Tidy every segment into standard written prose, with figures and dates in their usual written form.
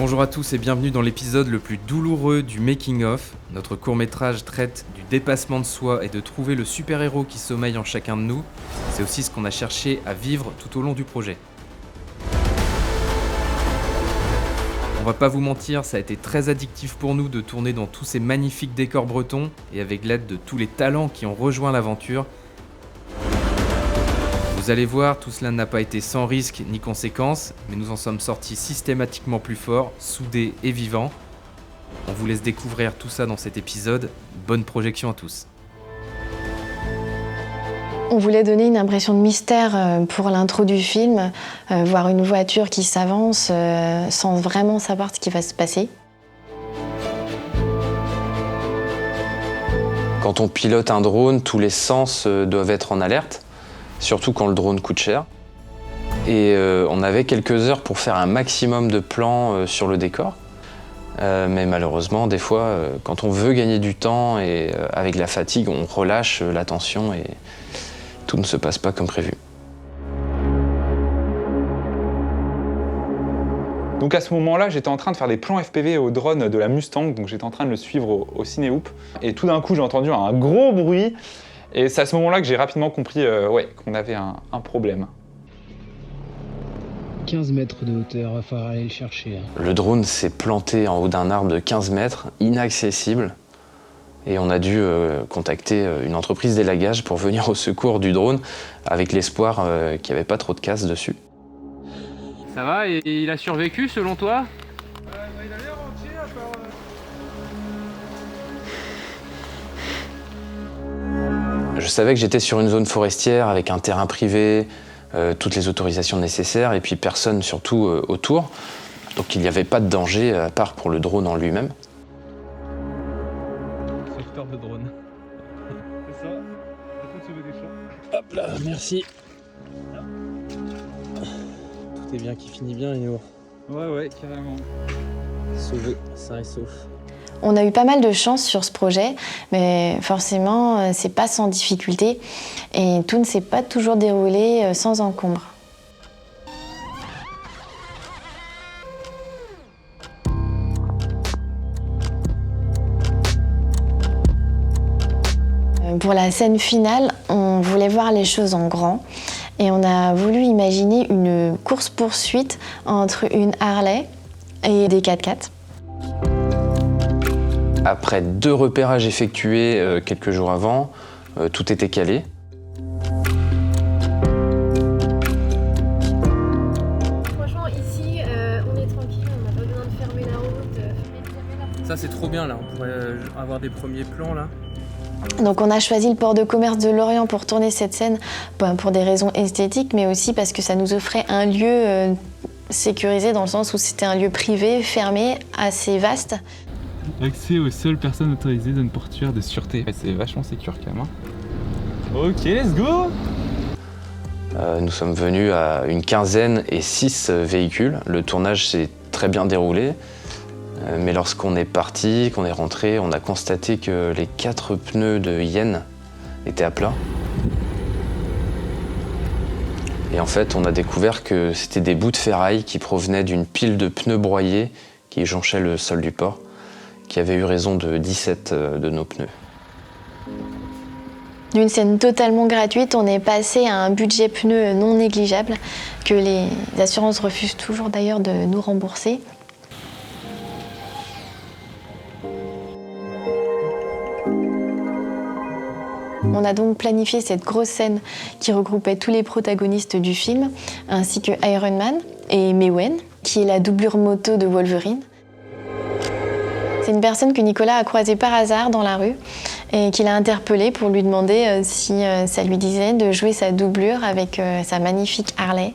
Bonjour à tous et bienvenue dans l'épisode le plus douloureux du Making of. Notre court-métrage traite du dépassement de soi et de trouver le super-héros qui sommeille en chacun de nous. C'est aussi ce qu'on a cherché à vivre tout au long du projet. On va pas vous mentir, ça a été très addictif pour nous de tourner dans tous ces magnifiques décors bretons et avec l'aide de tous les talents qui ont rejoint l'aventure. Vous allez voir, tout cela n'a pas été sans risque ni conséquences, mais nous en sommes sortis systématiquement plus forts, soudés et vivants. On vous laisse découvrir tout ça dans cet épisode. Bonne projection à tous. On voulait donner une impression de mystère pour l'intro du film, voir une voiture qui s'avance sans vraiment savoir ce qui va se passer. Quand on pilote un drone, tous les sens doivent être en alerte, surtout quand le drone coûte cher. Et on avait quelques heures pour faire un maximum de plans sur le décor. Mais malheureusement, des fois, quand on veut gagner du temps et avec la fatigue, on relâche l'attention et tout ne se passe pas comme prévu. Donc à ce moment-là, j'étais en train de faire des plans FPV au drone de la Mustang, donc j'étais en train de le suivre au Cinéhoop. Et tout d'un coup, j'ai entendu un gros bruit. Et c'est à ce moment-là que j'ai rapidement compris qu'on avait un problème. 15 mètres de hauteur, il va falloir aller le chercher. Le drone s'est planté en haut d'un arbre de 15 mètres, inaccessible. Et on a dû contacter une entreprise d'élagage pour venir au secours du drone, avec l'espoir qu'il n'y avait pas trop de casse dessus. Ça va, et il a survécu selon toi? Il a l'air entier à part... Je savais que j'étais sur une zone forestière avec un terrain privé, toutes les autorisations nécessaires et puis personne surtout autour. Donc il n'y avait pas de danger à part pour le drone en lui-même. Sauveteur de drone. C'est ça. Il faut sauver des champs. Hop là, merci. Tout est bien qui finit bien, Ino. Ouais, carrément. Sauvé, sain et sauf. On a eu pas mal de chance sur ce projet, mais forcément, c'est pas sans difficulté et tout ne s'est pas toujours déroulé sans encombre. Pour la scène finale, on voulait voir les choses en grand et on a voulu imaginer une course-poursuite entre une Harley et des 4x4. Après 2 repérages effectués quelques jours avant, tout était calé. Franchement, ici, on est tranquille, on n'a pas besoin de fermer la route. Ça c'est trop bien là, on pourrait avoir des premiers plans là. Donc on a choisi le port de commerce de Lorient pour tourner cette scène pour des raisons esthétiques, mais aussi parce que ça nous offrait un lieu sécurisé dans le sens où c'était un lieu privé, fermé, assez vaste. Accès aux seules personnes autorisées d'une portuaire de sûreté. C'est vachement sécure quand même. Ok, let's go. Nous sommes venus à une quinzaine et 6 véhicules. Le tournage s'est très bien déroulé. Mais lorsqu'on est parti, qu'on est rentré, on a constaté que les 4 pneus de Yen étaient à plat. Et en fait, on a découvert que c'était des bouts de ferraille qui provenaient d'une pile de pneus broyés qui jonchait le sol du port, qui avait eu raison de 17 de nos pneus. D'une scène totalement gratuite, on est passé à un budget pneus non négligeable, que les assurances refusent toujours d'ailleurs de nous rembourser. On a donc planifié cette grosse scène qui regroupait tous les protagonistes du film, ainsi que Iron Man et Mewen, qui est la doublure moto de Wolverine. C'est une personne que Nicolas a croisée par hasard dans la rue et qu'il a interpellée pour lui demander si ça lui disait de jouer sa doublure avec sa magnifique Harley.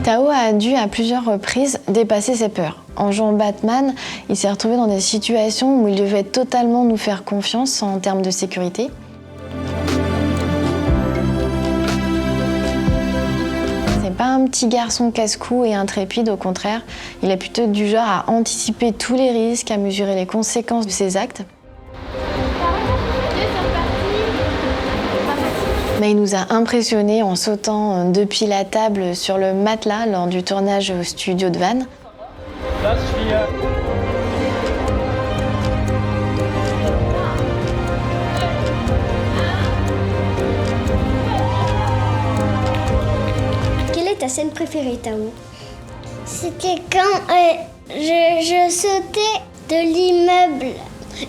Tao a dû à plusieurs reprises dépasser ses peurs. En jouant Batman, il s'est retrouvé dans des situations où il devait totalement nous faire confiance en termes de sécurité. C'est pas un petit garçon casse-cou et intrépide, au contraire. Il est plutôt du genre à anticiper tous les risques, à mesurer les conséquences de ses actes. Mais il nous a impressionnés en sautant depuis la table sur le matelas lors du tournage au studio de Vannes. Quelle est ta scène préférée, Tao? C'était quand je sautais de l'immeuble.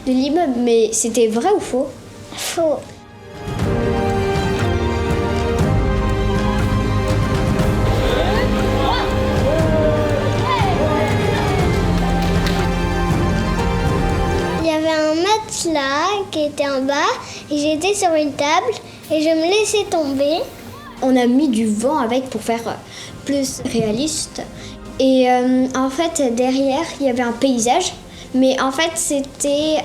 De l'immeuble, mais c'était vrai ou faux? Faux. Il y avait un matelas qui était en bas et j'étais sur une table et je me laissais tomber. On a mis du vent avec pour faire plus réaliste. Et en fait, derrière, il y avait un paysage. Mais en fait, c'était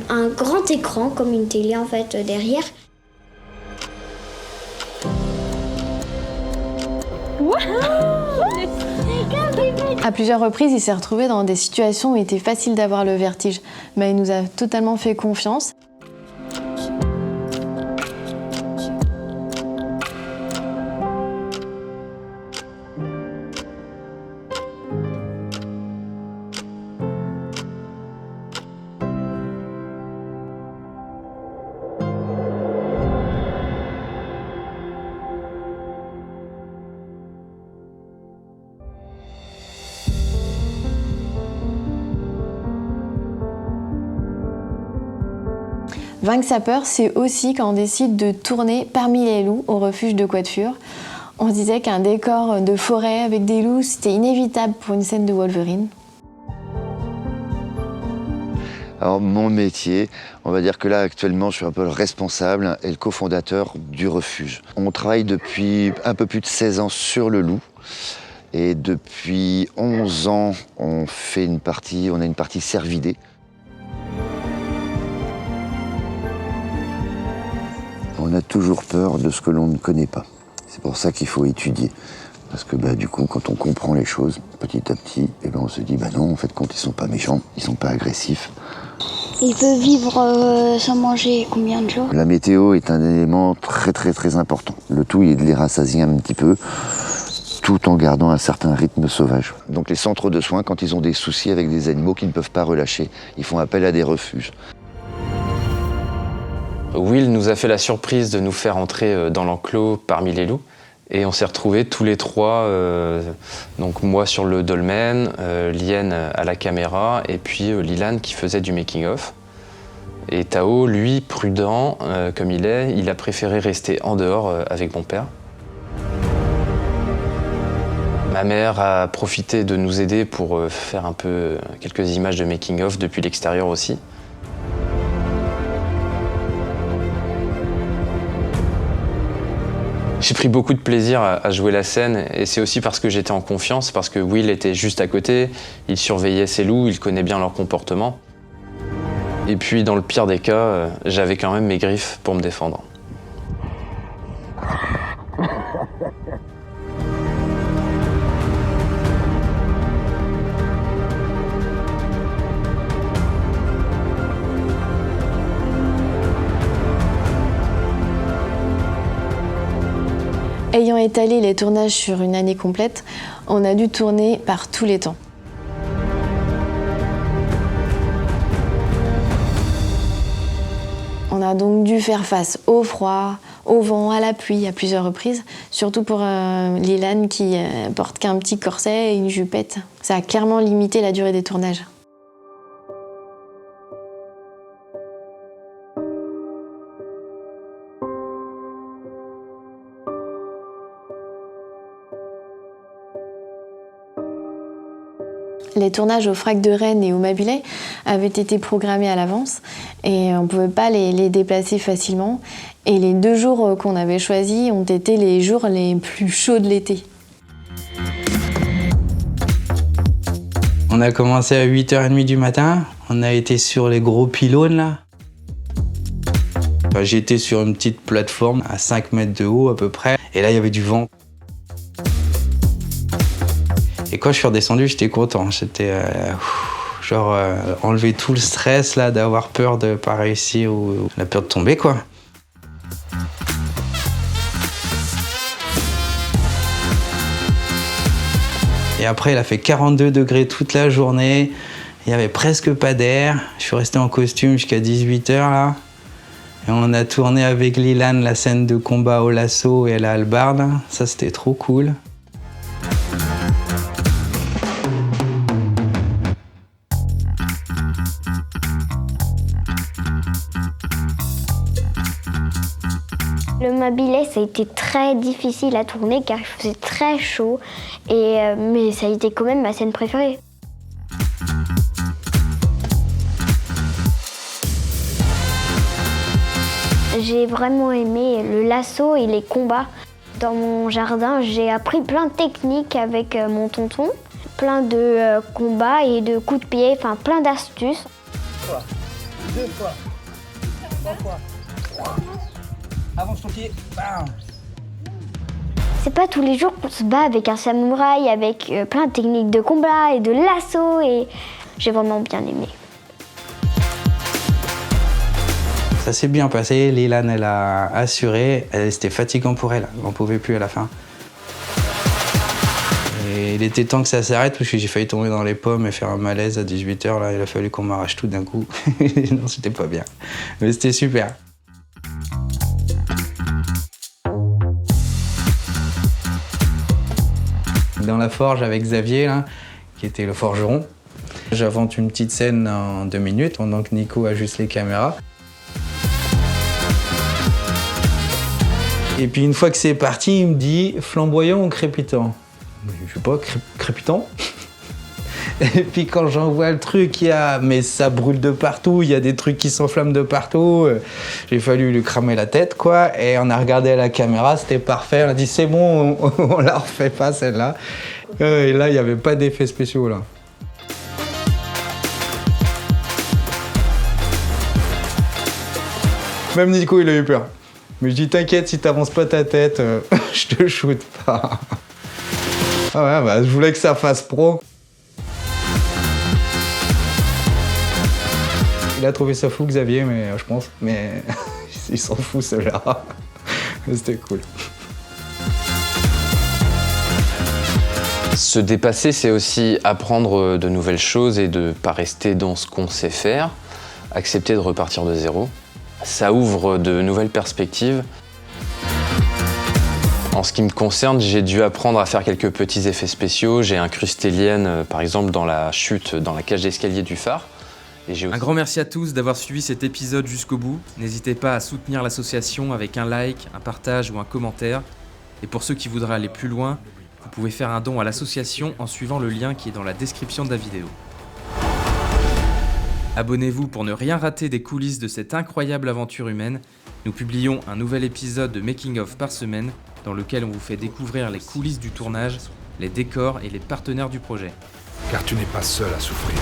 un grand écran, comme une télé en fait, derrière. À plusieurs reprises, il s'est retrouvé dans des situations où il était facile d'avoir le vertige. Mais il nous a totalement fait confiance. Vaincre sa peur, c'est aussi quand on décide de tourner parmi les loups au refuge de Quatfur. On se disait qu'un décor de forêt avec des loups, c'était inévitable pour une scène de Wolverine. Alors mon métier, on va dire que là actuellement je suis un peu le responsable et le cofondateur du refuge. On travaille depuis un peu plus de 16 ans sur le loup et depuis 11 ans on a une partie cervidée. On a toujours peur de ce que l'on ne connaît pas. C'est pour ça qu'il faut étudier. Parce que du coup, quand on comprend les choses, petit à petit, on se dit non, en fait, quand ils sont pas méchants, ils sont pas agressifs. Il peut vivre sans manger combien de jours? La météo est un élément très très très important. Le tout est de les rassasier un petit peu, tout en gardant un certain rythme sauvage. Donc les centres de soins, quand ils ont des soucis avec des animaux qu'ils ne peuvent pas relâcher, ils font appel à des refuges. Will nous a fait la surprise de nous faire entrer dans l'enclos parmi les loups. Et on s'est retrouvés tous les trois, donc moi sur le dolmen, Liane à la caméra, et puis Lilan qui faisait du making-of. Et Tao, lui, prudent comme il est, il a préféré rester en dehors avec mon père. Ma mère a profité de nous aider pour faire un peu quelques images de making-of depuis l'extérieur aussi. J'ai pris beaucoup de plaisir à jouer la scène et c'est aussi parce que j'étais en confiance, parce que Will était juste à côté, il surveillait ses loups, il connaît bien leur comportement. Et puis dans le pire des cas, j'avais quand même mes griffes pour me défendre. Ayant étalé les tournages sur une année complète, on a dû tourner par tous les temps. On a donc dû faire face au froid, au vent, à la pluie à plusieurs reprises, surtout pour Lilan qui porte qu'un petit corset et une jupette. Ça a clairement limité la durée des tournages. Les tournages au Frac de Rennes et au Mabulais avaient été programmés à l'avance et on ne pouvait pas les déplacer facilement. Et les 2 jours qu'on avait choisis ont été les jours les plus chauds de l'été. On a commencé à 8h30 du matin, on a été sur les gros pylônes là. J'étais sur une petite plateforme à 5 mètres de haut à peu près et là il y avait du vent. Et quand je suis redescendu, j'étais content. J'étais enlever tout le stress là, d'avoir peur de pas réussir ou la peur de tomber quoi. Et après, il a fait 42 degrés toute la journée. Il n'y avait presque pas d'air. Je suis resté en costume jusqu'à 18h là. Et on a tourné avec Lilan la scène de combat au lasso et à la hallebarde. Ça, c'était trop cool. Le Mabilais, ça a été très difficile à tourner car il faisait très chaud, mais ça a été quand même ma scène préférée. J'ai vraiment aimé le lasso et les combats. Dans mon jardin, j'ai appris plein de techniques avec mon tonton, plein de combats et de coups de pied, enfin plein d'astuces. 2 fois, 3 fois, avance ton pied, bam. C'est pas tous les jours qu'on se bat avec un samouraï, avec plein de techniques de combat et de lasso, et j'ai vraiment bien aimé. Ça s'est bien passé, Lilan elle a assuré, c'était fatigant pour elle, on pouvait plus à la fin. Et il était temps que ça s'arrête parce que j'ai failli tomber dans les pommes et faire un malaise à 18h, là il a fallu qu'on m'arrache tout d'un coup. Non, c'était pas bien, mais c'était super. Dans la forge avec Xavier, là, qui était le forgeron, j'invente une petite scène en 2 minutes pendant que Nico ajuste les caméras. Et puis une fois que c'est parti, il me dit flamboyant ou crépitant. Je sais pas, crépitant. Et puis quand j'envoie le truc, mais ça brûle de partout, il y a des trucs qui s'enflamment de partout. J'ai fallu lui cramer la tête, quoi. Et on a regardé à la caméra, c'était parfait. On a dit c'est bon, on la refait pas celle-là. Et là, il n'y avait pas d'effets spéciaux là. Même Nico, il a eu peur. Mais je dis t'inquiète, si t'avances pas ta tête, je te shoot pas. Ah ouais, bah je voulais que ça fasse pro. Il a trouvé ça fou, Xavier, mais je pense. Mais il s'en fout, celui-là. C'était cool. Se dépasser, c'est aussi apprendre de nouvelles choses et de ne pas rester dans ce qu'on sait faire, accepter de repartir de zéro. Ça ouvre de nouvelles perspectives. En ce qui me concerne, j'ai dû apprendre à faire quelques petits effets spéciaux. J'ai incrusté Liane, par exemple, dans la chute, dans la cage d'escalier du phare. Et j'ai aussi... Un grand merci à tous d'avoir suivi cet épisode jusqu'au bout. N'hésitez pas à soutenir l'association avec un like, un partage ou un commentaire. Et pour ceux qui voudraient aller plus loin, vous pouvez faire un don à l'association en suivant le lien qui est dans la description de la vidéo. Abonnez-vous pour ne rien rater des coulisses de cette incroyable aventure humaine. Nous publions un nouvel épisode de Making of par semaine dans lequel on vous fait découvrir les coulisses du tournage, les décors et les partenaires du projet. Car tu n'es pas seul à souffrir.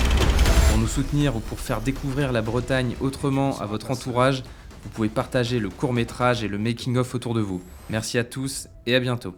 Pour nous soutenir ou pour faire découvrir la Bretagne autrement à votre entourage, vous pouvez partager le court-métrage et le making-of autour de vous. Merci à tous et à bientôt.